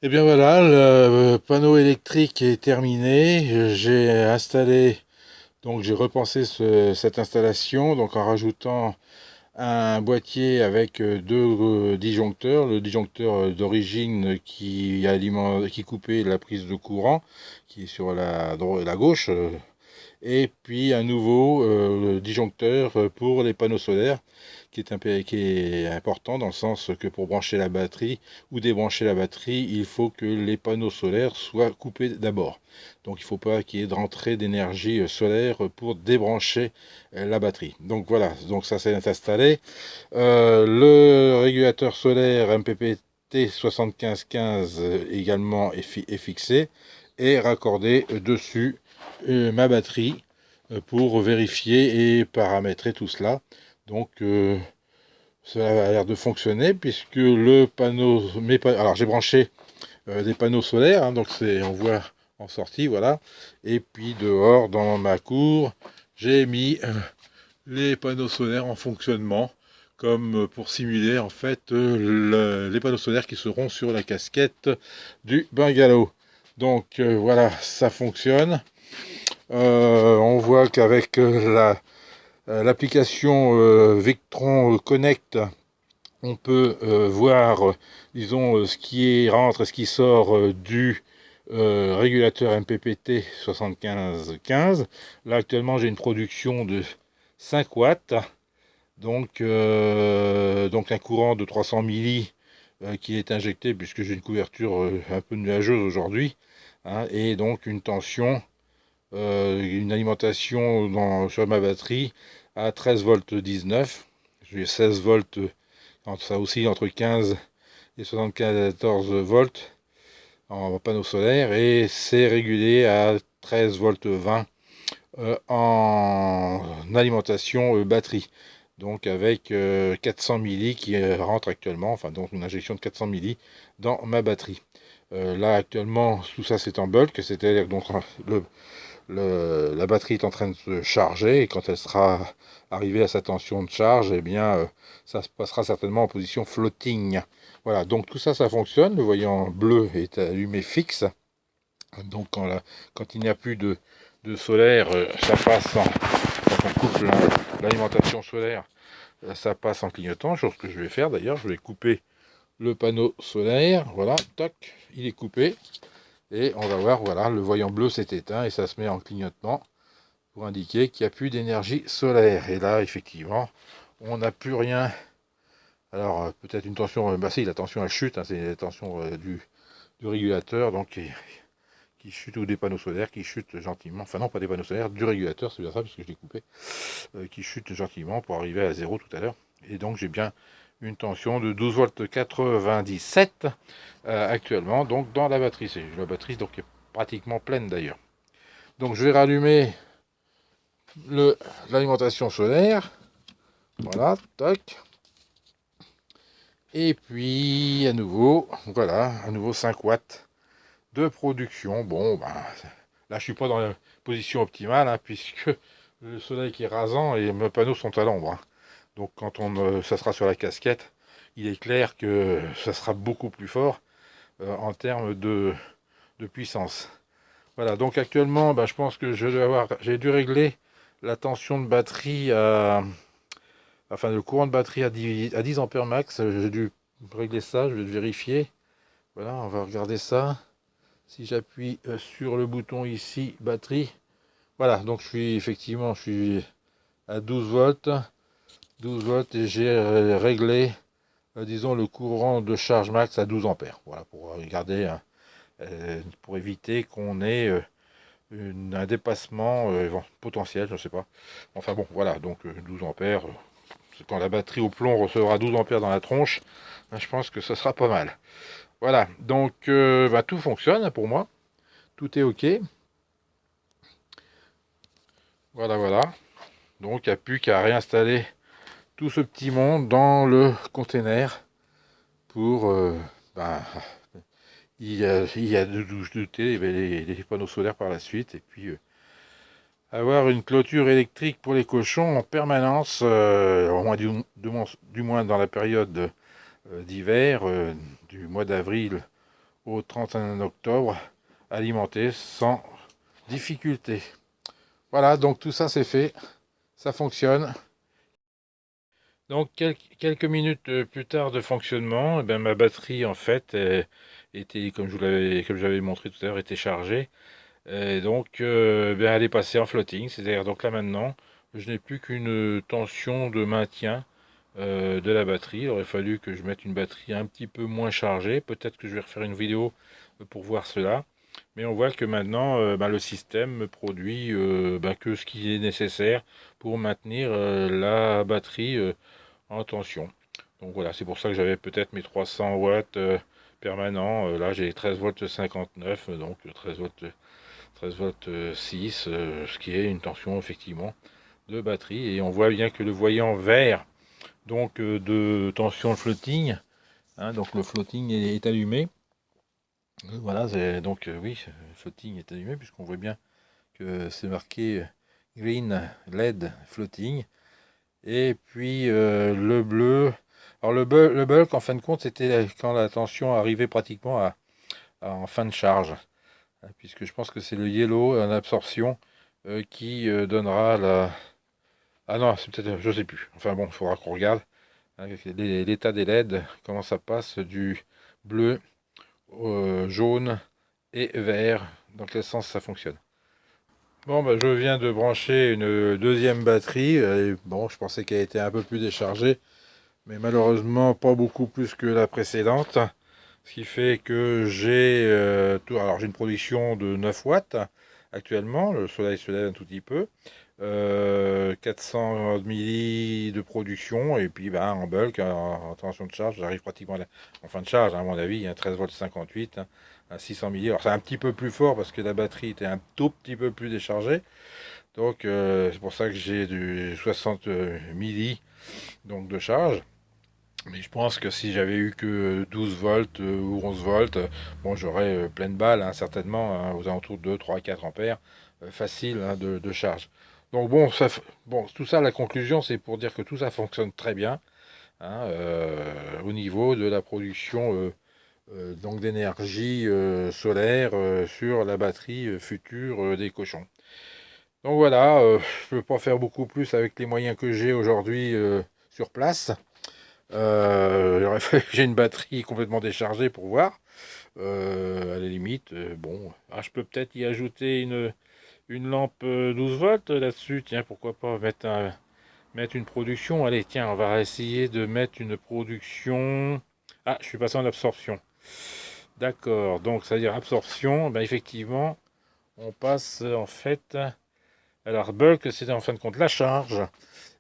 Et bien voilà, le panneau électrique est terminé. J'ai installé, donc j'ai repensé cette installation, donc en rajoutant un boîtier avec deux disjoncteurs, le disjoncteur d'origine qui coupait la prise de courant, qui est sur la gauche, et puis un nouveau disjoncteur pour les panneaux solaires qui est important dans le sens que pour brancher la batterie ou débrancher la batterie, il faut que les panneaux solaires soient coupés d'abord. Donc il ne faut pas qu'il y ait de rentrée d'énergie solaire pour débrancher la batterie. Donc voilà, donc ça c'est installé. Le régulateur solaire MPPT 7515 également est fixé et raccordé dessus ma batterie pour vérifier et paramétrer tout cela. Donc ça a l'air de fonctionner puisque le panneau, alors j'ai branché des panneaux solaires, hein, donc on voit en sortie, voilà. Et puis dehors, dans ma cour, j'ai mis les panneaux solaires en fonctionnement, comme pour simuler en fait les panneaux solaires qui seront sur la casquette du bungalow. Donc voilà, ça fonctionne. On voit qu'avec l'application Victron Connect, on peut voir, disons, ce qui rentre et ce qui sort du régulateur MPPT 7515. Là, actuellement, j'ai une production de 5 watts, donc un courant de 300 milli qui est injecté, puisque j'ai une couverture un peu nuageuse aujourd'hui, hein, et donc une tension, une alimentation sur ma batterie à 13 volts 19. J'ai 16 volts, ça aussi entre 15 et 74 volts en panneau solaire, et c'est régulé à 13 volts 20 en alimentation batterie. Donc avec 400 milli qui rentre actuellement, enfin donc une injection de 400 milli dans ma batterie. Là actuellement tout ça c'est en bulk, c'est-à-dire donc la batterie est en train de se charger, et quand elle sera arrivée à sa tension de charge, eh bien ça se passera certainement en position floating. Voilà, donc tout ça, ça fonctionne. Le voyant bleu est allumé fixe. Donc quand il n'y a plus de solaire, ça passe quand on coupe l'alimentation solaire, ça passe en clignotant, chose que je vais faire d'ailleurs. Je vais couper le panneau solaire, voilà, tac, il est coupé. Et on va voir, voilà, le voyant bleu s'est éteint et ça se met en clignotement pour indiquer qu'il n'y a plus d'énergie solaire. Et là, effectivement, on n'a plus rien. Alors, peut-être une tension, bah si, la tension elle chute, hein, c'est la tension du régulateur, donc qui chute, ou des panneaux solaires qui chutent gentiment. Enfin, non, pas des panneaux solaires, du régulateur, c'est bien ça, parce que je l'ai coupé, qui chute gentiment pour arriver à 0 tout à l'heure. Et donc, j'ai bien une tension de 12 volts 97 actuellement, donc dans la batterie. La batterie donc est pratiquement pleine d'ailleurs. Donc, je vais rallumer l'alimentation solaire. Voilà, tac. Et puis, à nouveau, voilà, à nouveau 5 watts de production. Bon, ben, là, je suis pas dans la position optimale, hein, puisque le soleil qui est rasant et mes panneaux sont à l'ombre, hein. Donc, quand ça sera sur la casquette, il est clair que ça sera beaucoup plus fort en termes de puissance. Voilà, donc actuellement, ben, je pense que j'ai dû régler la tension de batterie enfin le courant de batterie à 10 ampères max. J'ai dû régler ça, je vais vérifier. Voilà, on va regarder ça. Si j'appuie sur le bouton ici, batterie, voilà, donc je suis à 12 volts, 12 volts, et j'ai réglé, disons, le courant de charge max à 12 ampères. Voilà, pour regarder, pour éviter qu'on ait un dépassement potentiel, je ne sais pas. Enfin bon, voilà, donc 12 ampères, quand la batterie au plomb recevra 12 ampères dans la tronche, ben, je pense que ce sera pas mal. Voilà, donc ben, tout fonctionne pour moi, tout est ok. Voilà, voilà. Donc il n'y a plus qu'à réinstaller tout ce petit monde dans le container pour ben, il y a de douter les panneaux solaires par la suite, et puis avoir une clôture électrique pour les cochons en permanence, au moins du moins dans la période d'hiver, du mois d'avril au 31 octobre, alimenté sans difficulté. Voilà, donc tout ça c'est fait, ça fonctionne. Donc quelques minutes plus tard de fonctionnement, eh ben, ma batterie en fait était, comme j'avais montré tout à l'heure, était chargée. Et donc ben, elle est passée en floating, c'est-à-dire donc là maintenant, je n'ai plus qu'une tension de maintien de la batterie. Il aurait fallu que je mette une batterie un petit peu moins chargée. Peut-être que je vais refaire une vidéo pour voir cela. Mais on voit que maintenant, ben, le système me produit ben, que ce qui est nécessaire pour maintenir la batterie en tension. Donc voilà, c'est pour ça que j'avais peut-être mes 300 watts permanents. Là, j'ai 13 volts 59, donc 13 volts 6, ce qui est une tension effectivement de batterie. Et on voit bien que le voyant vert, donc de tension floating, hein, donc le floating est allumé. Voilà, donc oui, le floating est allumé puisqu'on voit bien que c'est marqué green LED floating. Et puis le bleu. Alors le bulk en fin de compte c'était quand la tension arrivait pratiquement en fin de charge. Hein, puisque je pense que c'est le yellow en absorption qui donnera la... Ah non, c'est peut-être... Je sais plus. Enfin bon, il faudra qu'on regarde. Hein, l'état des LED, comment ça passe du bleu au jaune et vert. Dans quel sens ça fonctionne. Bon, bah, je viens de brancher une deuxième batterie. Bon, je pensais qu'elle était un peu plus déchargée, mais malheureusement pas beaucoup plus que la précédente. Ce qui fait que j'ai alors j'ai une production de 9 watts actuellement. Le soleil se lève un tout petit peu. 400 milli de production, et puis ben, en bulk, en tension de charge, j'arrive pratiquement en fin de charge, hein, à mon avis, hein, 13 volts 58, hein, à 600 milli. Alors c'est un petit peu plus fort parce que la batterie était un tout petit peu plus déchargée. Donc c'est pour ça que j'ai du 60 milli donc, de charge. Mais je pense que si j'avais eu que 12 volts ou 11 volts, bon, j'aurais pleine balle, hein, certainement, hein, aux alentours de 2, 3, 4 ampères, facile, hein, de charge. Donc bon, bon, tout ça, la conclusion, c'est pour dire que tout ça fonctionne très bien, hein, au niveau de la production donc d'énergie solaire sur la batterie future des cochons. Donc voilà, je ne peux pas faire beaucoup plus avec les moyens que j'ai aujourd'hui sur place. Il aurait fallu que j'ai une batterie complètement déchargée pour voir. À la limite, bon, je peux peut-être y ajouter une lampe 12 volts là-dessus. Tiens, pourquoi pas mettre une production. Allez, tiens, on va essayer de mettre une production. Ah, je suis passé en absorption. D'accord, donc ça veut dire absorption. Ben, effectivement, on passe en fait. Alors, bulk, c'est en fin de compte la charge.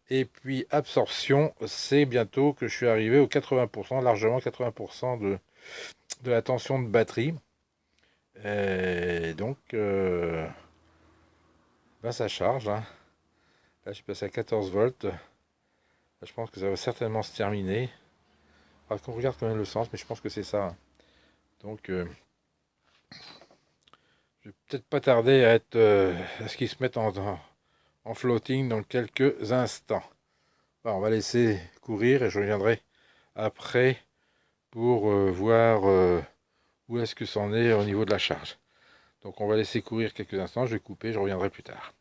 Et puis absorption, c'est bientôt que je suis arrivé au 80%, largement 80% de la tension de batterie. Et donc, ben ça charge. Hein. Là, je suis passé à 14 volts. Là, je pense que ça va certainement se terminer. Alors qu'on regarde quand même le sens, mais je pense que c'est ça. Hein. Donc, je vais peut-être pas tarder à ce qu'ils se mettent en floating dans quelques instants. Alors, on va laisser courir et je reviendrai après pour voir où est-ce que c'en est au niveau de la charge. Donc on va laisser courir quelques instants, je vais couper, je reviendrai plus tard.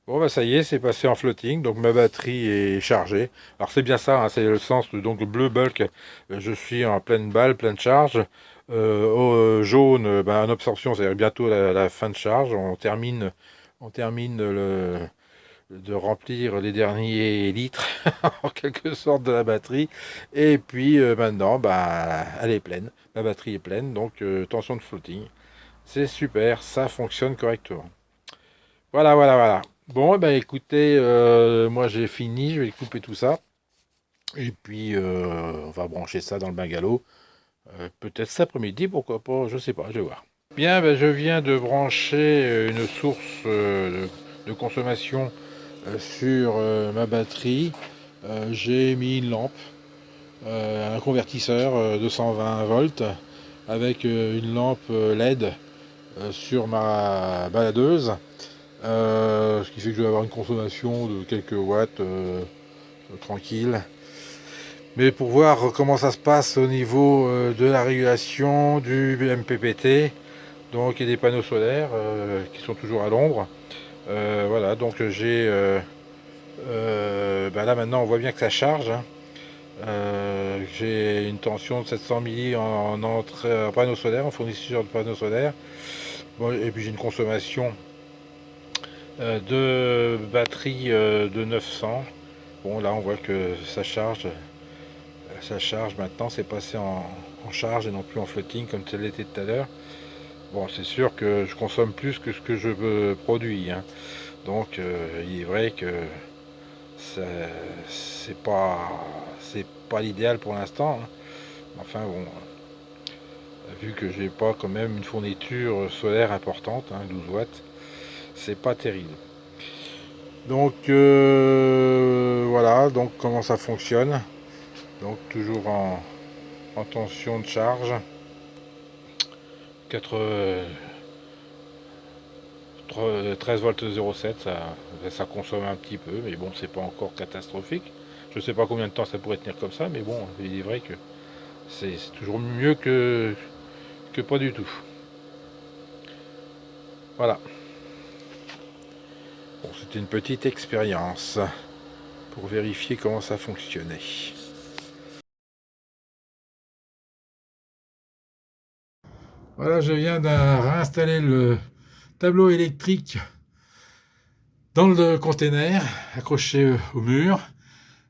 Bon bah ça y est, c'est passé en floating, donc ma batterie est chargée. Alors c'est bien ça, hein, c'est le sens, donc bleu bulk, je suis en pleine balle, pleine charge. Au jaune, en absorption, c'est-à-dire bientôt la fin de charge, on termine de remplir les derniers litres en quelque sorte de la batterie. Et puis maintenant, bah, elle est pleine, ma batterie est pleine, donc tension de floating. C'est super, ça fonctionne correctement. Voilà, voilà, voilà. Bon, ben écoutez, moi j'ai fini, je vais couper tout ça. Et puis on va brancher ça dans le bungalow. Peut-être cet après-midi, pourquoi pas, je sais pas, je vais voir. Bien, ben, je viens de brancher une source de consommation sur ma batterie. J'ai mis une lampe, un convertisseur 220 volts avec une lampe LED sur ma baladeuse. Ce qui fait que je vais avoir une consommation de quelques watts tranquille. Mais pour voir comment ça se passe au niveau de la régulation du MPPT, donc et des panneaux solaires qui sont toujours à l'ombre. Voilà, donc j'ai là maintenant on voit bien que ça charge, hein. J'ai une tension de 700 milli en entrée en panneau solaire, en fourniture de panneaux solaires. Bon, et puis j'ai une consommation de batterie de 900. Bon, là on voit que ça charge. Ça charge maintenant, c'est passé en charge et non plus en floating comme ça l'était tout à l'heure. Bon, c'est sûr que je consomme plus que ce que je produis, hein. Donc il est vrai que c'est pas l'idéal pour l'instant, hein. Enfin bon, vu que j'ai pas quand même une fourniture solaire importante, hein, 12 watts, c'est pas terrible. Donc voilà, donc comment ça fonctionne. Donc toujours en tension de charge. 13 volts 0,7, ça consomme un petit peu, mais bon, c'est pas encore catastrophique. Je sais pas combien de temps ça pourrait tenir comme ça, mais bon, il est vrai que c'est toujours mieux que pas du tout. Voilà. Bon, c'était une petite expérience pour vérifier comment ça fonctionnait. Voilà, je viens de réinstaller le tableau électrique dans le container accroché au mur.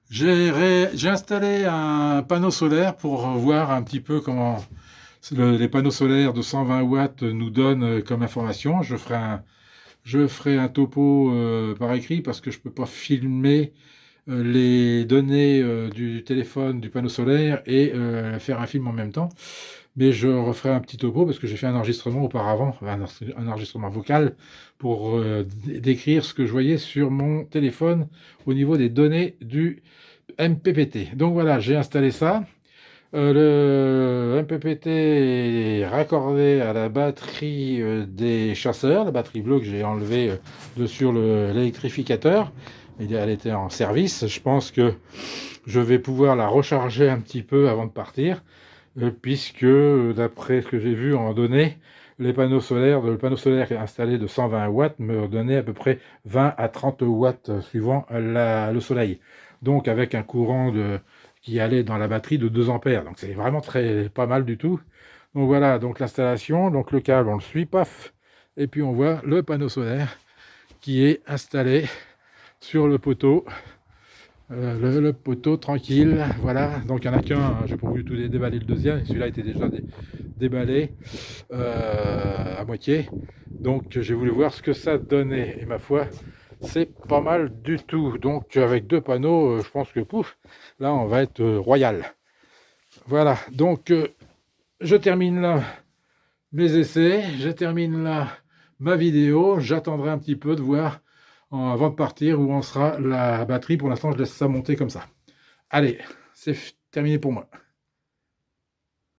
J'ai installé un panneau solaire pour voir un petit peu comment les panneaux solaires de 120 watts nous donnent comme information. Je ferai un topo par écrit parce que je ne peux pas filmer les données du téléphone du panneau solaire et faire un film en même temps. Mais je referai un petit topo parce que j'ai fait un enregistrement auparavant, un enregistrement vocal pour décrire ce que je voyais sur mon téléphone au niveau des données du MPPT. Donc voilà, j'ai installé ça. Le MPPT est raccordé à la batterie des chasseurs, la batterie bleue que j'ai enlevée de sur l'électrificateur. Elle était en service. Je pense que je vais pouvoir la recharger un petit peu avant de partir, puisque d'après ce que j'ai vu en données, le panneau solaire installé de 120 watts me donnait à peu près 20 à 30 watts suivant le soleil. Donc avec un courant qui allait dans la batterie de 2 ampères. Donc c'est vraiment pas mal du tout. Donc voilà, donc l'installation, donc le câble on le suit, paf, et puis on voit le panneau solaire qui est installé sur le poteau. Le poteau tranquille, voilà, donc il n'y en a qu'un, hein. J'ai pas voulu tout déballer le deuxième, celui-là était déjà déballé à moitié, donc j'ai voulu voir ce que ça donnait, et ma foi, c'est pas mal du tout. Donc avec 2 panneaux, je pense que pouf, là on va être royal. Voilà, donc je termine là mes essais, je termine là ma vidéo, j'attendrai un petit peu de voir avant de partir où en sera la batterie. Pour l'instant je laisse ça monter comme ça. Allez, c'est terminé pour moi.